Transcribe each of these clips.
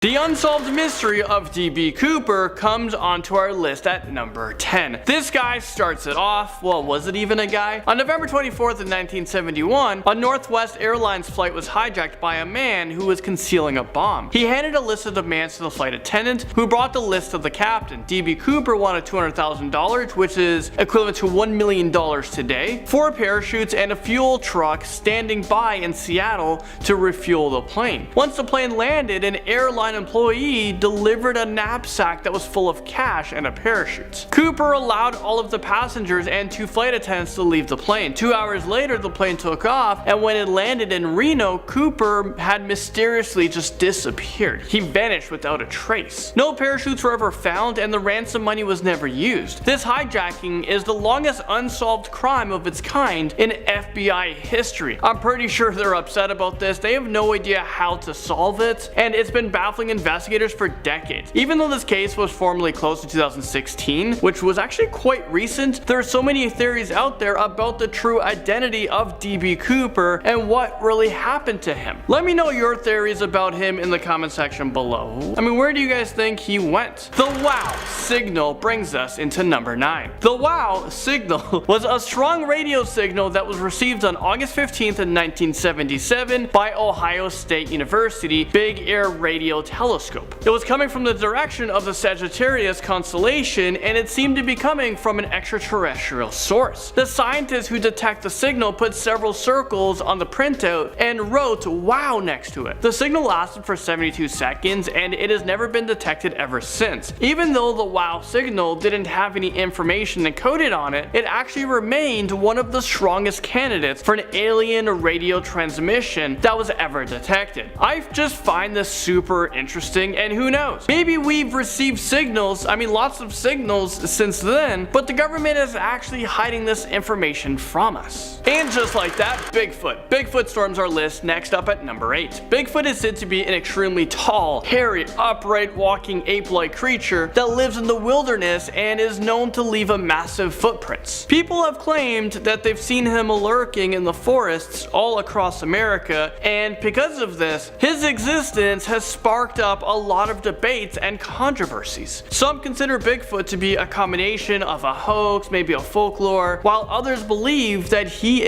The unsolved mystery of D.B. Cooper comes onto our list at number 10. This guy starts it off, well, was it even a guy? On November 24th of 1971, a Northwest Airlines flight was hijacked by a man who was concealing a bomb. He handed a list of demands to the flight attendant, who brought the list to the captain. D.B. Cooper wanted $200,000, which is equivalent to $1 million today, 4 parachutes, and a fuel truck standing by in Seattle to refuel the plane. Once the plane landed, an airline employee delivered a knapsack that was full of cash and a parachute. Cooper allowed all of the passengers and 2 flight attendants to leave the plane. 2 hours later, the plane took off, and when it landed in Reno, Cooper had mysteriously just disappeared. He vanished without a trace. No parachutes were ever found, and the ransom money was never used. This hijacking is the longest unsolved crime of its kind in FBI history. I'm pretty sure they're upset about this. They have no idea how to solve it, and it's been baffling investigators for decades. Even though this case was formally closed in 2016, which was actually quite recent, there are so many theories out there about the true identity of D.B. Cooper and what really happened to him. Let me know your theories about him in the comment section below. I mean, where do you guys think he went? The WOW signal brings us into number 9. The WOW signal was a strong radio signal that was received on August 15th in 1977 by Ohio State University Big Air Radio Telescope. It was coming from the direction of the Sagittarius constellation, and it seemed to be coming from an extraterrestrial source. The scientists who detect the signal put several circles on the printout and wrote "wow" next to it. The signal lasted for 72 seconds, and it has never been detected ever since. Even though the WOW signal didn't have any information encoded on it, it actually remained one of the strongest candidates for an alien radio transmission that was ever detected. I just find this super interesting, and who knows, maybe we've received signals, lots of signals since then, but the government is actually hiding this information from us. And just like that, Bigfoot storms our list next up at number 8. Bigfoot is said to be an extremely tall, hairy, upright walking ape-like creature that lives in the wilderness and is known to leave a massive footprints. People have claimed that they've seen him lurking in the forests all across America, and because of this, his existence has sparked up a lot of debates and controversies. Some consider Bigfoot to be a combination of a hoax, maybe a folklore, while others believe that he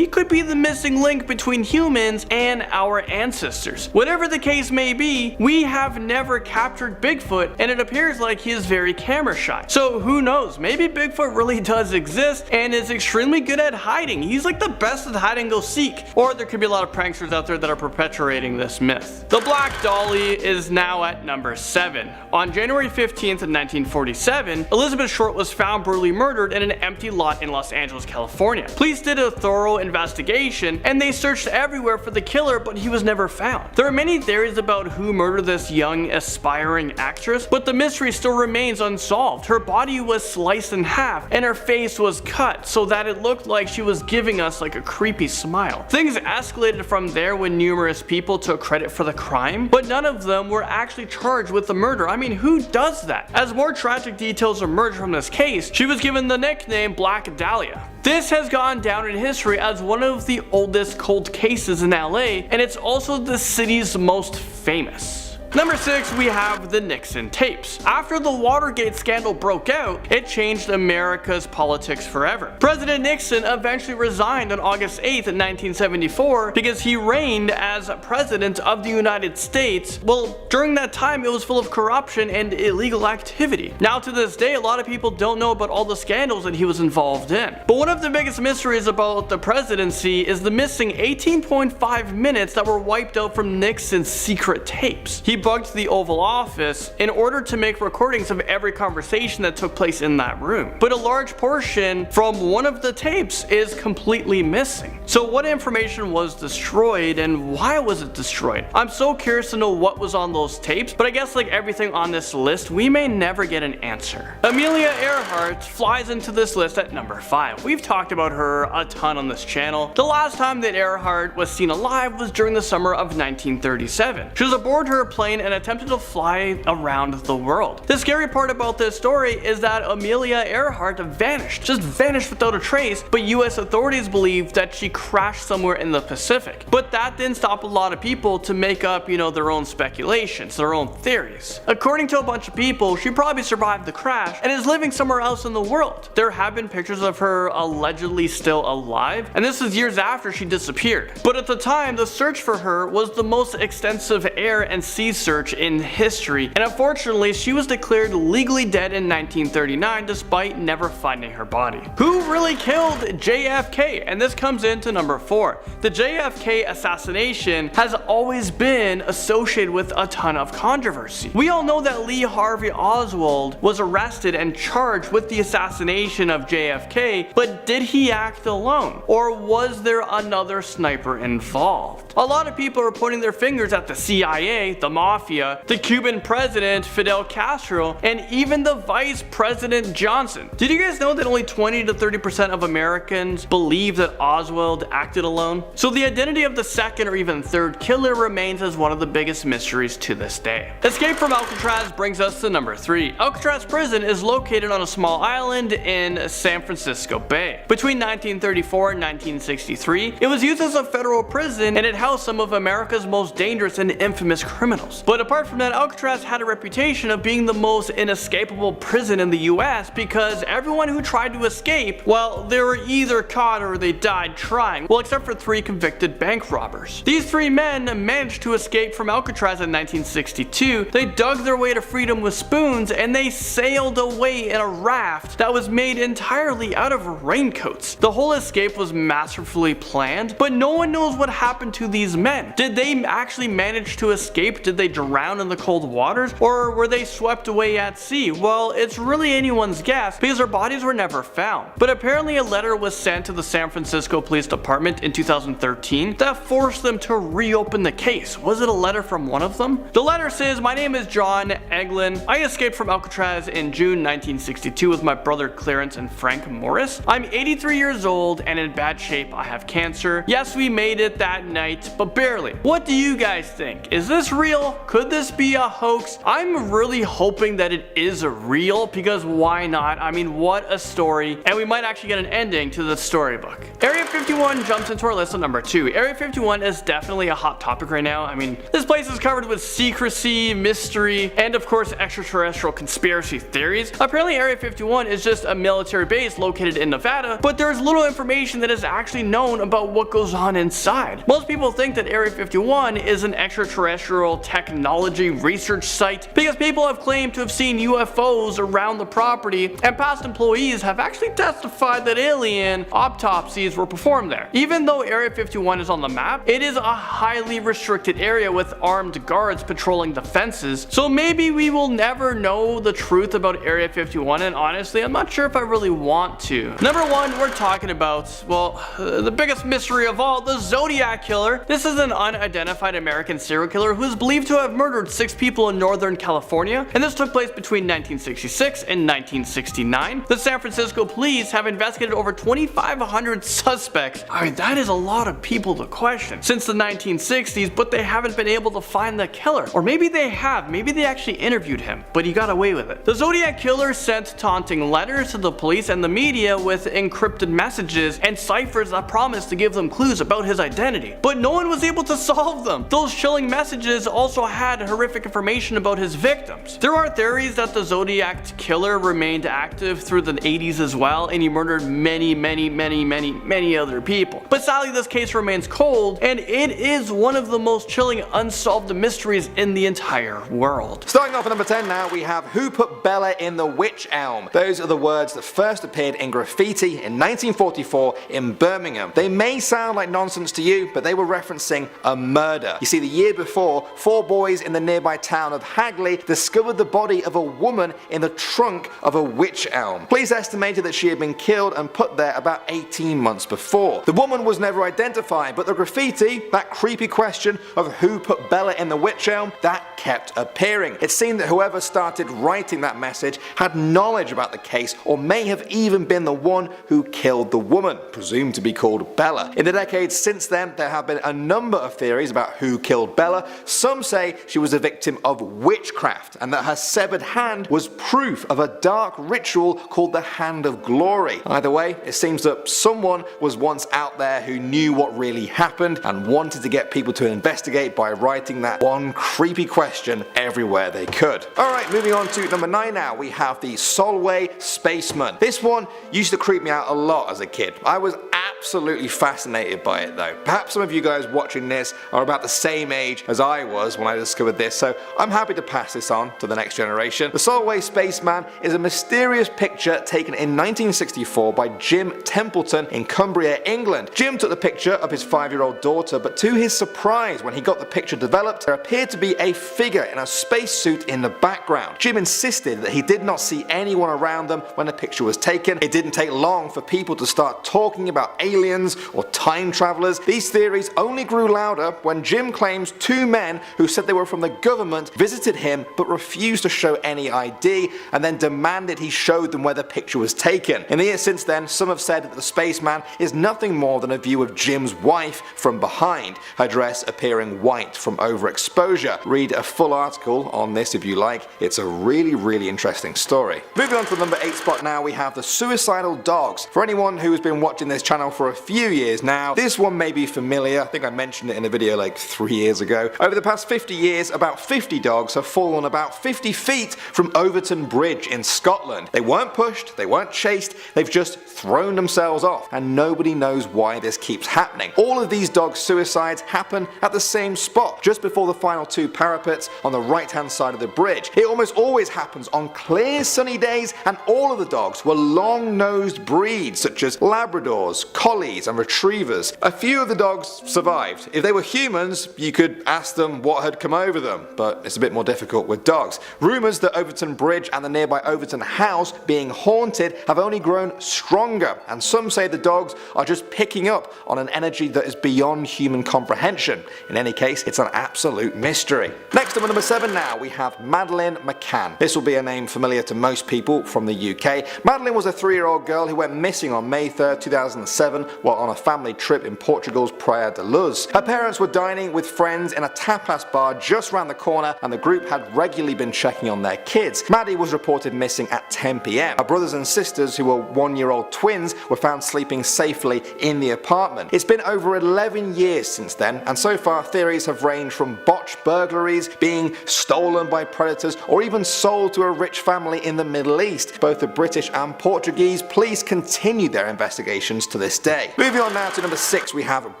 could be the missing link between humans and our ancestors. Whatever the case may be, we have never captured Bigfoot, and it appears like he is very camera shy. So who knows, maybe Bigfoot really does exist and is extremely good at hiding. He's like the best at hide and go seek. Or there could be a lot of pranksters out there that are perpetuating this myth. The Black Dolly is now at number 7. On January 15th, 1947, Elizabeth Short was found brutally murdered in an empty lot in Los Angeles, California. Police did a thorough investigation, and they searched everywhere for the killer, but he was never found. There are many theories about who murdered this young, aspiring actress, but the mystery still remains unsolved. Her body was sliced in half, and her face was cut so that it looked like she was giving us like a creepy smile. Things escalated from there when numerous people took credit for the crime, but none of them were actually charged with the murder. Who does that? As more tragic details emerged from this case, she was given the nickname Black Dahlia. This has gone down in history as one of the oldest cold cases in LA, and it's also the city's most famous. Number 6, we have the Nixon tapes. After the Watergate scandal broke out, it changed America's politics forever. President Nixon eventually resigned on August 8th, 1974 because he reigned as president of the United States. Well, during that time, it was full of corruption and illegal activity. Now to this day, a lot of people don't know about all the scandals that he was involved in. But one of the biggest mysteries about the presidency is the missing 18.5 minutes that were wiped out from Nixon's secret tapes. He bugged the Oval Office in order to make recordings of every conversation that took place in that room. But a large portion from one of the tapes is completely missing. So what information was destroyed, and why was it destroyed? I'm so curious to know what was on those tapes, but I guess like everything on this list, we may never get an answer. Amelia Earhart flies into this list at number 5. We've talked about her a ton on this channel. The last time that Earhart was seen alive was during the summer of 1937. She was aboard her plane plane and attempted to fly around the world. The scary part about this story is that Amelia Earhart vanished, just vanished without a trace, but US authorities believe that she crashed somewhere in the Pacific. But that didn't stop a lot of people to make up, their own speculations, their own theories. According to a bunch of people, she probably survived the crash and is living somewhere else in the world. There have been pictures of her allegedly still alive, and this is years after she disappeared. But at the time, the search for her was the most extensive air and sea search in history, and unfortunately, she was declared legally dead in 1939 despite never finding her body. Who really killed JFK? And this comes into number 4. The JFK assassination has always been associated with a ton of controversy. We all know that Lee Harvey Oswald was arrested and charged with the assassination of JFK, but did he act alone? Or was there another sniper involved? A lot of people are pointing their fingers at the CIA, the mafia, the Cuban president Fidel Castro, and even the Vice President Johnson. Did you guys know that only 20 to 30% of Americans believe that Oswald acted alone? So the identity of the second or even third killer remains as one of the biggest mysteries to this day. Escape from Alcatraz brings us to number 3. Alcatraz prison is located on a small island in San Francisco Bay. Between 1934 and 1963, it was used as a federal prison and it housed some of America's most dangerous and infamous criminals. But apart from that, Alcatraz had a reputation of being the most inescapable prison in the US because everyone who tried to escape, well, they were either caught or they died trying, well, except for 3 convicted bank robbers. These 3 men managed to escape from Alcatraz in 1962. They dug their way to freedom with spoons and they sailed away in a raft that was made entirely out of raincoats. The whole escape was masterfully planned, but no one knows what happened to these men. Did they actually manage to escape? Did they drown in the cold waters? Or were they swept away at sea? Well, it's really anyone's guess because their bodies were never found. But apparently a letter was sent to the San Francisco Police Department in 2013 that forced them to reopen the case. Was it a letter from one of them? The letter says, "My name is John Eglin. I escaped from Alcatraz in June 1962 with my brother Clarence and Frank Morris. I'm 83 years old and in bad shape. I have cancer. Yes, we made it that night, but barely. What do you guys think? Is this real? Could this be a hoax?" I'm really hoping that it is real because why not? I mean, what a story. And we might actually get an ending to the storybook. Area 51 jumps into our list at number 2. Area 51 is definitely a hot topic right now. I mean, this place is covered with secrecy, mystery, and of course extraterrestrial conspiracy theories. Apparently Area 51 is just a military base located in Nevada, but there's little information that is actually known about what goes on inside. Most people think that Area 51 is an extraterrestrial technology research site because people have claimed to have seen UFOs around the property, and past employees have actually testified that alien autopsies were performed there. Even though Area 51 is on the map, it is a highly restricted area with armed guards patrolling the fences, so maybe we will never know the truth about Area 51, and honestly, I'm not sure if I really want to. Number 1, we're talking about, well, the biggest mystery of all, the Zodiac Killer. This is an unidentified American serial killer who is believed to have murdered 6 people in Northern California, and this took place between 1966 and 1969. The San Francisco police have investigated over 2,500 suspects. I mean, that is a lot of people to question since the 1960s, but they haven't been able to find the killer. Or maybe they have, maybe they actually interviewed him, but he got away with it. The Zodiac Killer sent taunting letters to the police and the media with encrypted messages and ciphers that promised to give them clues about his identity, but no one was able to solve them. Those chilling messages also had horrific information about his victims. There are theories that the Zodiac Killer remained active through the 80s as well, and he murdered many other people. But sadly, this case remains cold, and it is one of the most chilling unsolved mysteries in the entire world. Starting off at number 10 now, we have Who Put Bella in the Wych Elm? Those are the words that first appeared in graffiti in 1944 in Birmingham. They may sound like nonsense to you, but they were referencing a murder. You see, the year before, 4 boys in the nearby town of Hagley discovered the body of a woman in the trunk of a wych elm. Police estimated that she had been killed and put there about 18 months before. The woman was never identified, but the graffiti, that creepy question of who put Bella in the wych elm, that kept appearing. It seemed that whoever started writing that message had knowledge about the case, or may have even been the one who killed the woman, presumed to be called Bella. In the decades since then, there have been a number of theories about who killed Bella. Some say say she was a victim of witchcraft and that her severed hand was proof of a dark ritual called the Hand of Glory. Either way, it seems that someone was once out there who knew what really happened and wanted to get people to investigate by writing that one creepy question everywhere they could. Alright, moving on to number 9 now, we have the Solway Spaceman. This one used to creep me out a lot as a kid. I was absolutely fascinated by it though. Perhaps some of you guys watching this are about the same age as I was when I discovered this, so I'm happy to pass this on to the next generation. The Solway Spaceman is a mysterious picture taken in 1964 by Jim Templeton in Cumbria, England. Jim took the picture of his 5-year-old daughter, but to his surprise, when he got the picture developed, there appeared to be a figure in a spacesuit in the background. Jim insisted that he did not see anyone around them when the picture was taken. It didn't take long for people to start talking about aliens or time travelers. These theories only grew louder when Jim claims 2 men who said they were from the government visited him but refused to show any ID and then demanded he showed them where the picture was taken. In the years since then, some have said that the spaceman is nothing more than a view of Jim's wife from behind, her dress appearing white from overexposure. Read a full article on this if you like. It's a really interesting story. Moving on to the number 8 spot now, we have the suicidal dogs. For anyone who has been watching this channel for a few years now, this one may be familiar. I think I mentioned it in a video like 3 years ago. Over the past 50 years, about 50 dogs have fallen about 50 feet from Overton Bridge in Scotland. They weren't pushed, they weren't chased, they've just thrown themselves off, and nobody knows why this keeps happening. All of these dog suicides happen at the same spot, just before the final 2 parapets on the right hand side of the bridge. It almost always happens on clear sunny days, and all of the dogs were long-nosed breeds such as Labradors, Collies and Retrievers. A few of the dogs survived. If they were humans, you could ask them what had come over them, but it's a bit more difficult with dogs. Rumours that Overton Bridge and the nearby Overton House being haunted have only grown stronger, and some say the dogs are just picking up on an energy that is beyond human comprehension. In any case, it's an absolute mystery. Next up at number 7 now, we have Madeleine McCann. This will be a name familiar to most people from the UK. Madeleine was a 3-year-old girl who went missing on May 3rd, 2007 while on a family trip in Portugal's Praia de Luz. Her parents were dining with friends in a tapas bar just round the corner, and the group had regularly been checking on their kids. Maddie was reported missing at 10 PM. Her brothers and sisters, who were 1-year-old twins, were found sleeping safely in the apartment. It's been over 11 years since then, and so far theories have ranged from botched burglaries, being stolen by predators, or even sold to a rich family in the Middle East. Both the British and Portuguese police continue their investigations to this day. Moving on now to number 6, we have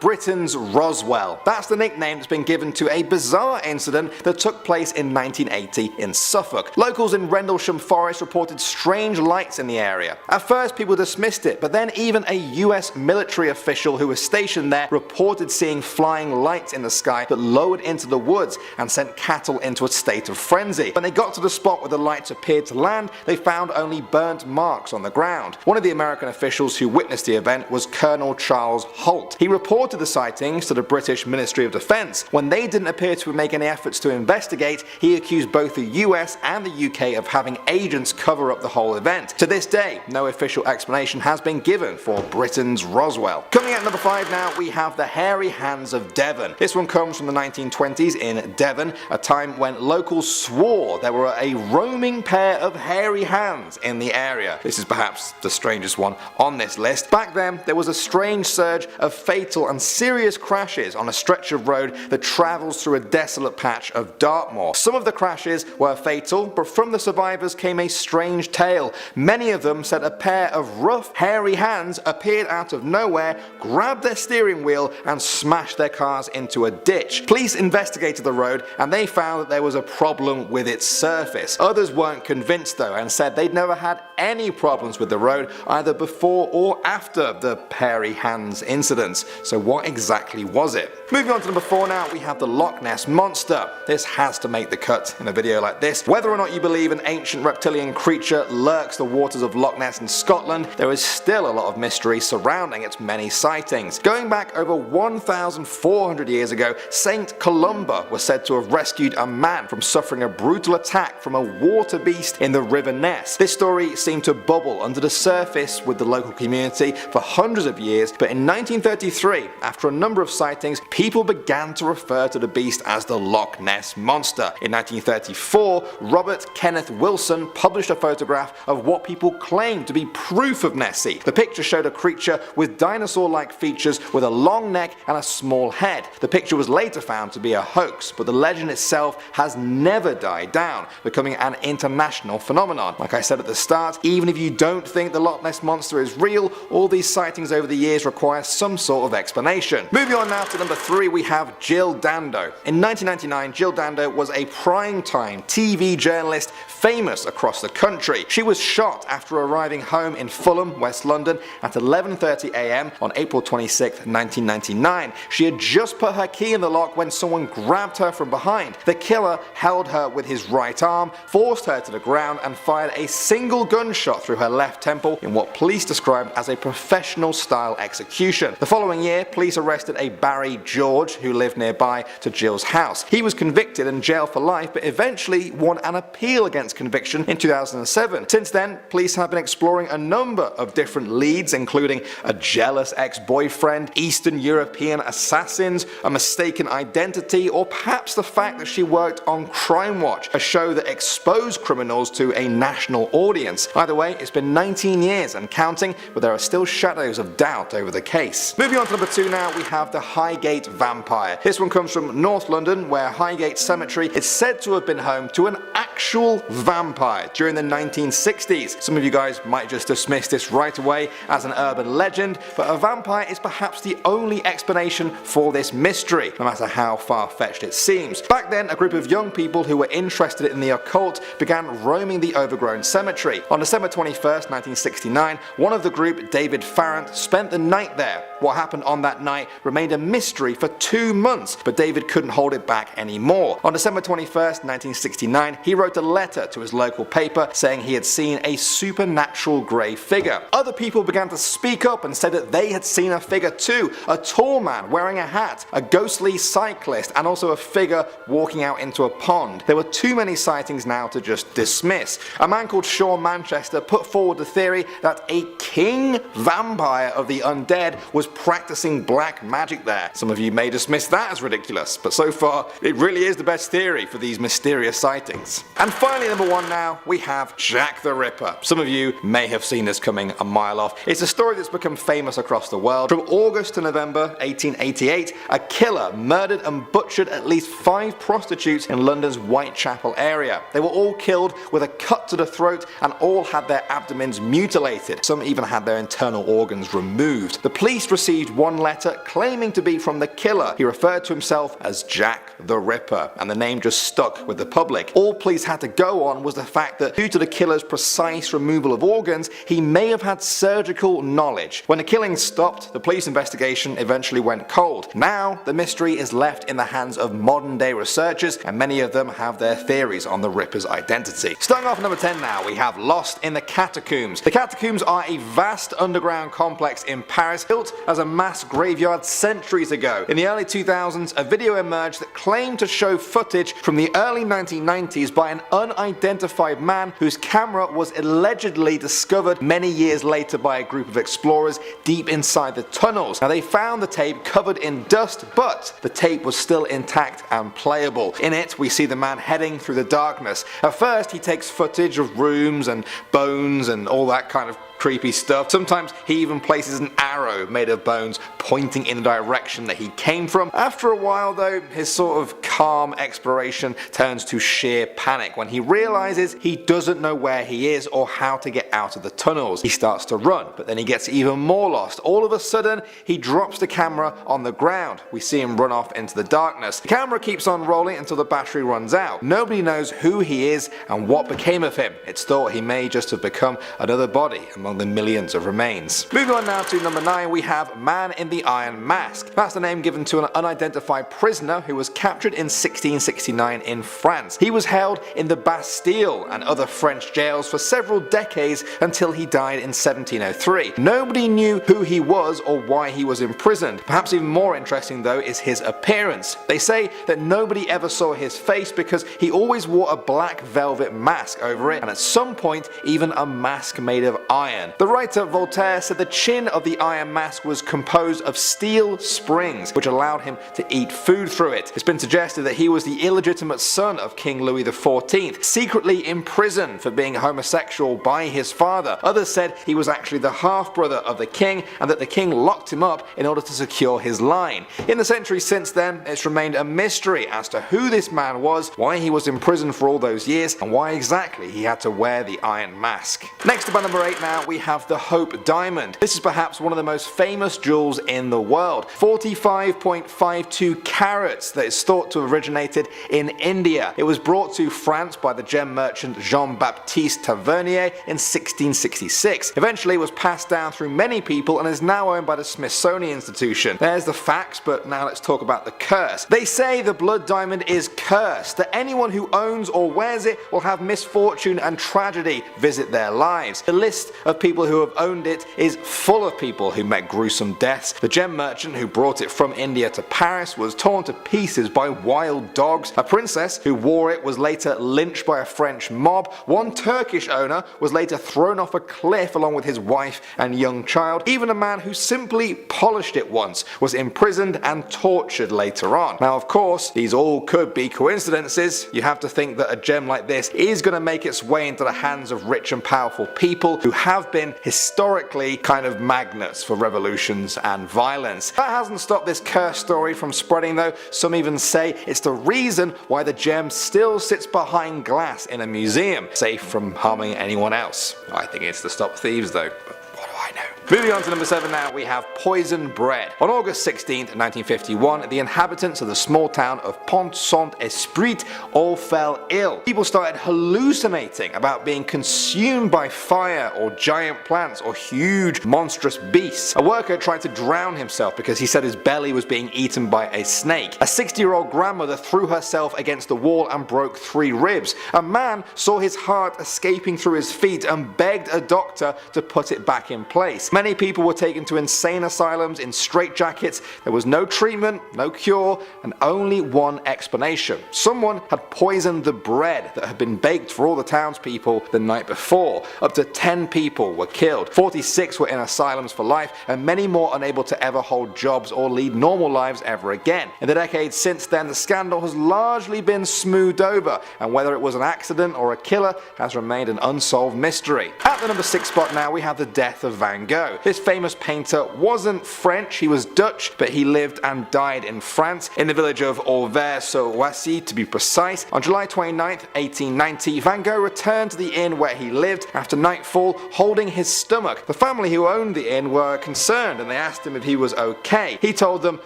Britain's Roswell. That's the nickname that's been given to a bizarre incident that took place in 1980 in Suffolk. Locals in Rendlesham Forest reported strange lights in the area. At first people dismissed it, but then even a US military official who was stationed there reported seeing flying lights in the sky that lowered into the woods and sent cattle into a state of frenzy. When they got to the spot where the lights appeared to land, they found only burnt marks on the ground. One of the American officials who witnessed the event was Colonel Charles Holt. He reported the sightings to the British Ministry of Defence. When they didn't appear to make any efforts to investigate, he accused both the US and the UK of having agents cover up the whole event. To this day, no official explanation has been given for Britain's Roswell. Coming at number 5 now, we have the hairy hands of Devon. This one comes from the 1920s in Devon, a time when locals swore there were a roaming pair of hairy hands in the area. This is perhaps the strangest one on this list. Back then, there was a strange surge of fatal and serious crashes on a stretch of road that travels through a desolate patch of Dartmoor. Some of the crashes were fatal, but from the survivors came a strange tale. Many of them said a pair of rough, hairy hands appeared out of nowhere, grabbed their steering wheel and smashed their cars into a ditch. Police investigated the road and they found that there was a problem with its surface. Others weren't convinced though and said they'd never had any problems with the road either before or after the hairy hands incidents. So what exactly was it? Moving on to number 4 now, we have the Loch Ness Monster. This has to make the cut in a video like this. Whether or not you believe an ancient reptilian creature lurks the waters of Loch Ness in Scotland, there is still a lot of mystery surrounding its many sightings. Going back over 1,400 years ago, Saint Columba was said to have rescued a man from suffering a brutal attack from a water beast in the River Ness. This story seemed to bubble under the surface with the local community for hundreds of years, but in 1933, after a number of sightings, people began to refer to the beast as the Loch Ness Monster. In 1934, Robert Kenneth Wilson published a photograph of what people claimed to be proof of Nessie. The picture showed a creature with dinosaur-like features with a long neck and a small head. The picture was later found to be a hoax, but the legend itself has never died down, becoming an international phenomenon. Like I said at the start, even if you don't think the Loch Ness Monster is real, all these sightings over the years require some sort of explanation. Moving on now to number 3, we have Jill Dando. In 1999, Jill Dando was a prime-time TV journalist famous across the country. She was shot after arriving home in Fulham, West London at 11:30 AM on April 26, 1999. She had just put her key in the lock when someone grabbed her from behind. The killer held her with his right arm, forced her to the ground and fired a single gunshot through her left temple in what police described as a professional-style execution. The following year, police arrested a Barry George who lived nearby to Jill's house. He was convicted and jailed for life, but eventually won an appeal against conviction in 2007. Since then, police have been exploring a number of different leads, including a jealous ex-boyfriend, Eastern European assassins, a mistaken identity, or perhaps the fact that she worked on Crime Watch, a show that exposed criminals to a national audience. Either way, it's been 19 years and counting, but there are still shadows of doubt over the case. Moving on to number 2 now, we have the Highgate Vampire. This one comes from North London, where Highgate Cemetery is said to have been home to an actual vampire during the 1960s. Some of you guys might just dismiss this right away as an urban legend, but a vampire is perhaps the only explanation for this mystery, no matter how far-fetched it seems. Back then, a group of young people who were interested in the occult began roaming the overgrown cemetery. On December 21st, 1969, one of the group, David Farrant, spent the night there. What happened on that night remained a mystery for 2 months, but David couldn't hold it back anymore. On December 21st, 1969, he wrote a letter to his local paper saying he had seen a supernatural grey figure. Other people began to speak up and said that they had seen a figure too, a tall man wearing a hat, a ghostly cyclist, and also a figure walking out into a pond. There were too many sightings now to just dismiss. A man called Sean Manchester put forward the theory that a king vampire of the undead was practicing black magic there. Some of you may dismiss that as ridiculous, but so far it really is the best theory for these mysterious sightings. And finally, number 1 now, we have Jack the Ripper. Some of you may have seen this coming a mile off. It's a story that's become famous across the world. From August to November 1888, a killer murdered and butchered at least 5 prostitutes in London's Whitechapel area. They were all killed with a cut to the throat and all had their abdomens mutilated. Some even had their internal organs removed. The police received one letter claiming to be from the killer. He referred to himself as Jack the Ripper, and the name just stuck with the public. All police had to go on was the fact that due to the killer's precise removal of organs, he may have had surgical knowledge. When the killing stopped, the police investigation eventually went cold. Now, the mystery is left in the hands of modern day researchers, and many of them have their theories on the Ripper's identity. Starting off at number 10 now, we have Lost in the Catacombs. The Catacombs are a vast underground complex in Paris built as a mass graveyard centuries ago. In the early 2000s, a video emerged that claimed to show footage from the early 1990s by an unidentified man whose camera was allegedly discovered many years later by a group of explorers deep inside the tunnels. Now, they found the tape covered in dust, but the tape was still intact and playable. In it, we see the man heading through the darkness. At first, he takes footage of rooms and bones and all that kind of creepy stuff. Sometimes he even places an arrow made of bones pointing in the direction that he came from. After a while though, his sort of calm exploration turns to sheer panic when he realizes he doesn't know where he is or how to get out of the tunnels. He starts to run, but then he gets even more lost. All of a sudden, he drops the camera on the ground. We see him run off into the darkness. The camera keeps on rolling until the battery runs out. Nobody knows who he is and what became of him. It's thought he may just have become another body among the millions of remains. Moving on now to number 9, we have Man in the Iron Mask. That's the name given to an unidentified prisoner who was captured in 1669 in France. He was held in the Bastille and other French jails for several decades until he died in 1703. Nobody knew who he was or why he was imprisoned. Perhaps even more interesting though is his appearance. They say that nobody ever saw his face because he always wore a black velvet mask over it, and at some point even a mask made of iron. iron. The writer Voltaire said the chin of the Iron Mask was composed of steel springs, which allowed him to eat food through it. It's been suggested that he was the illegitimate son of King Louis XIV, secretly imprisoned for being homosexual by his father. Others said he was actually the half-brother of the king, and that the king locked him up in order to secure his line. In the centuries since then, it's remained a mystery as to who this man was, why he was imprisoned for all those years, and why exactly he had to wear the Iron Mask. Next up at number 8 now, we have the Hope Diamond. This is perhaps one of the most famous jewels in the world. 45.52 carats that is thought to have originated in India. It was brought to France by the gem merchant Jean-Baptiste Tavernier in 1666. Eventually it was passed down through many people and is now owned by the Smithsonian Institution. There's the facts, but now let's talk about the curse. They say the blood diamond is cursed, that anyone who owns or wears it will have misfortune and tragedy visit their lives. The list of people who have owned it is full of people who met gruesome deaths. The gem merchant who brought it from India to Paris was torn to pieces by wild dogs. A princess who wore it was later lynched by a French mob. One Turkish owner was later thrown off a cliff along with his wife and young child. Even a man who simply polished it once was imprisoned and tortured later on. Now of course, these all could be coincidences. You have to think that a gem like this is going to make its way into the hands of rich and powerful people who have been historically kind of magnets for revolutions and violence. That hasn't stopped this curse story from spreading though. Some even say it's the reason why the gem still sits behind glass in a museum, safe from harming anyone else. I think it's to stop thieves though. What do I know? Moving on to number 7 now, we have poisoned bread. On August 16th, 1951, the inhabitants of the small town of Pont-Saint-Esprit all fell ill. People started hallucinating about being consumed by fire or giant plants or huge monstrous beasts. A worker tried to drown himself because he said his belly was being eaten by a snake. A 60-year-old grandmother threw herself against the wall and broke 3 ribs. A man saw his heart escaping through his feet and begged a doctor to put it back in place. Many people were taken to insane asylums in straitjackets. There was no treatment, no cure, and only one explanation. Someone had poisoned the bread that had been baked for all the townspeople the night before. Up to 10 people were killed, 46 were in asylums for life, and many more unable to ever hold jobs or lead normal lives ever again. In the decades since then, the scandal has largely been smoothed over, and whether it was an accident or a killer has remained an unsolved mystery. At the number 6 spot now, we have the death of Van Gogh. This famous painter wasn't French, he was Dutch, but he lived and died in France, in the village of Auvers-sur-Oisy to be precise. On July 29th, 1890, Van Gogh returned to the inn where he lived after nightfall holding his stomach. The family who owned the inn were concerned and they asked him if he was okay. He told them,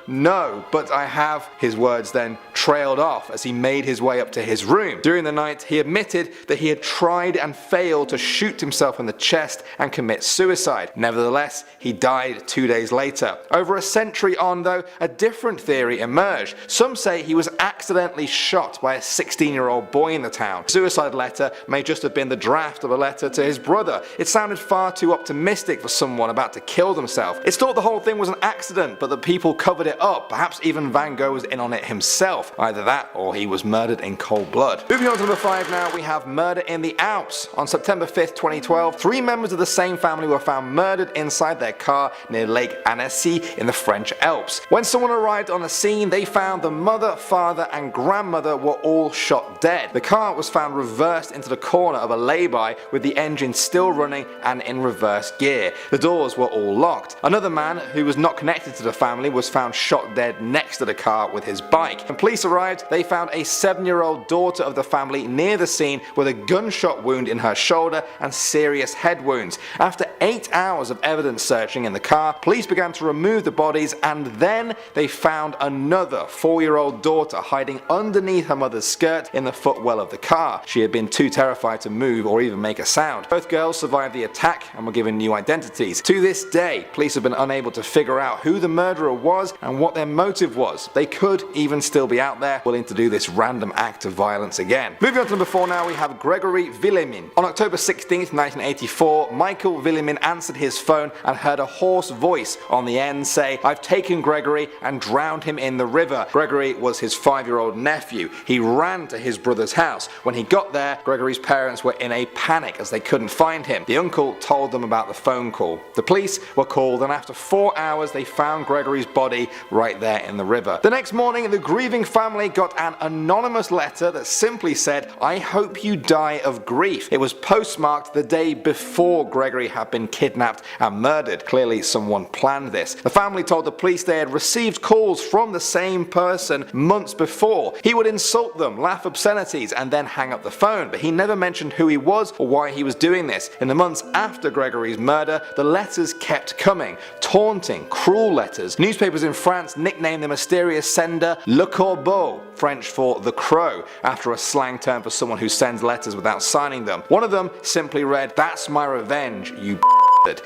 "No, but I have." His words then trailed off as he made his way up to his room. During the night, he admitted that he had tried and failed to shoot himself in the chest and commit suicide. Nevertheless, he died 2 days later. Over a century on though, a different theory emerged. Some say he was accidentally shot by a 16-year-old boy in the town. The suicide letter may just have been the draft of a letter to his brother. It sounded far too optimistic for someone about to kill themselves. It's thought the whole thing was an accident, but the people covered it up. Perhaps even Van Gogh was in on it himself. Either that or he was murdered in cold blood. Moving on to number 5 now, we have murder in the Alps. On September 5th, 2012, 3 members of the same family were found murdered inside their car near Lake Annecy in the French Alps. When someone arrived on the scene, they found the mother, father and grandmother were all shot dead. The car was found reversed into the corner of a lay-by with the engine still running and in reverse gear. The doors were all locked. Another man who was not connected to the family was found shot dead next to the car with his bike. When police arrived, they found a 7-year-old daughter of the family near the scene with a gunshot wound in her shoulder and serious head wounds. After 8 hours of evidence searching in the car, police began to remove the bodies, and then they found another 4-year-old daughter hiding underneath her mother's skirt in the footwell of the car. She had been too terrified to move or even make a sound. Both girls survived the attack and were given new identities. To this day, police have been unable to figure out who the murderer was and what their motive was. They could even still be out there willing to do this random act of violence again. Moving on to number 4 now, we have Gregory Villemin. On October 16th, 1984, Michael Villemin answered his phone and heard a hoarse voice on the end say, "I've taken Gregory and drowned him in the river." Gregory was his 5-year-old nephew. He ran to his brother's house. When he got there, Gregory's parents were in a panic as they couldn't find him. The uncle told them about the phone call. The police were called, and after 4 hours they found Gregory's body right there in the river. The next morning, the grieving family got an anonymous letter that simply said, "I hope you die of grief." It was postmarked the day before Gregory had been kidnapped and murdered. Clearly someone planned this. The family told the police they had received calls from the same person months before. He would insult them, laugh obscenities, and then hang up the phone, but he never mentioned who he was or why he was doing this. In the months after Gregory's murder, the letters kept coming. Taunting, cruel letters. Newspapers in France nicknamed the mysterious sender Le Corbeau, French for the crow, after a slang term for someone who sends letters without signing them. One of them simply read, "That's my revenge, you b****."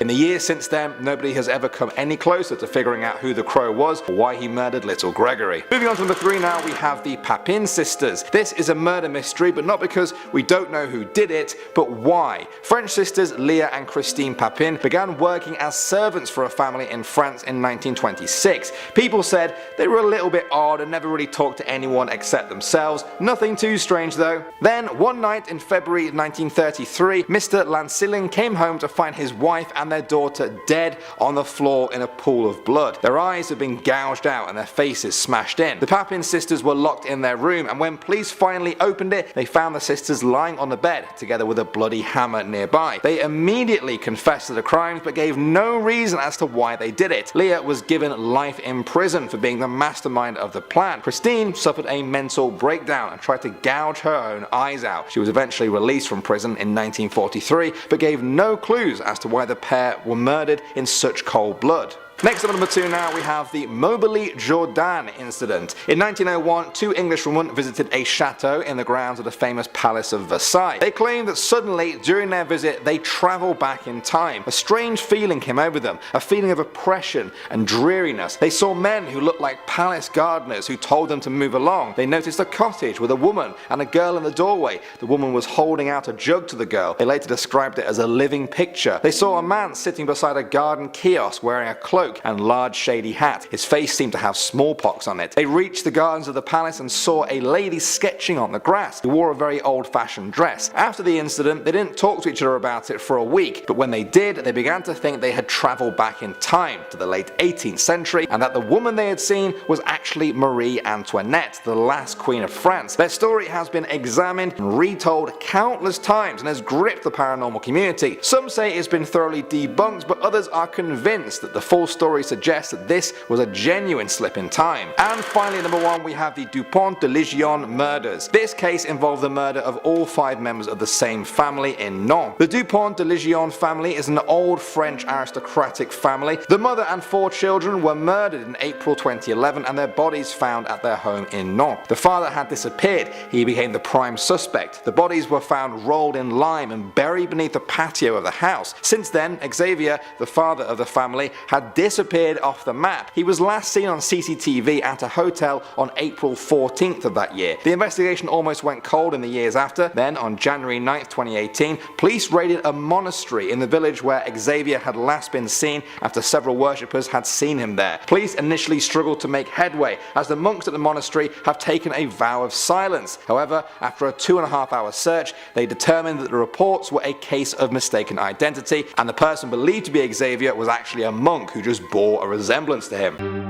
In the years since then, nobody has ever come any closer to figuring out who the crow was or why he murdered little Gregory. Moving on to number 3 now, we have the Papin sisters. This is a murder mystery, but not because we don't know who did it, but why. French sisters Leah and Christine Papin began working as servants for a family in France in 1926. People said they were a little bit odd and never really talked to anyone except themselves. Nothing too strange though. Then one night in February 1933, Mr. Lancelin came home to find his wife and their daughter dead on the floor in a pool of blood. Their eyes had been gouged out and their faces smashed in. The Papin sisters were locked in their room, and when police finally opened it, they found the sisters lying on the bed together with a bloody hammer nearby. They immediately confessed to the crimes but gave no reason as to why they did it. Leah was given life in prison for being the mastermind of the plan. Christine suffered a mental breakdown and tried to gouge her own eyes out. She was eventually released from prison in 1943 but gave no clues as to why the pair were murdered in such cold blood. Next up at number 2 now, we have the Moberly Jourdan incident. In 1901, 2 Englishwomen visited a chateau in the grounds of the famous Palace of Versailles. They claimed that suddenly, during their visit, they travelled back in time. A strange feeling came over them, a feeling of oppression and dreariness. They saw men who looked like palace gardeners who told them to move along. They noticed a cottage with a woman and a girl in the doorway. The woman was holding out a jug to the girl. They later described it as a living picture. They saw a man sitting beside a garden kiosk wearing a cloak and large shady hat. His face seemed to have smallpox on it. They reached the gardens of the palace and saw a lady sketching on the grass who wore a very old-fashioned dress. After the incident, they didn't talk to each other about it for a week, but when they did, they began to think they had travelled back in time to the late 18th century and that the woman they had seen was actually Marie Antoinette, the last queen of France. Their story has been examined and retold countless times and has gripped the paranormal community. Some say it's been thoroughly debunked, but others are convinced that the full story suggests that this was a genuine slip in time. And finally, number 1, we have the Dupont de Ligionne murders. This case involved the murder of all 5 members of the same family in Nantes. The Dupont de Ligionne family is an old French aristocratic family. The mother and 4 children were murdered in April 2011 and their bodies found at their home in Nantes. The father had disappeared. He became the prime suspect. The bodies were found rolled in lime and buried beneath the patio of the house. Since then, Xavier, the father of the family, had disappeared off the map. He was last seen on CCTV at a hotel on April 14th of that year. The investigation almost went cold in the years after. Then on January 9th, 2018, police raided a monastery in the village where Xavier had last been seen after several worshippers had seen him there. Police initially struggled to make headway as the monks at the monastery have taken a vow of silence. However, after a 2.5-hour search, they determined that the reports were a case of mistaken identity and the person believed to be Xavier was actually a monk who just bore a resemblance to him.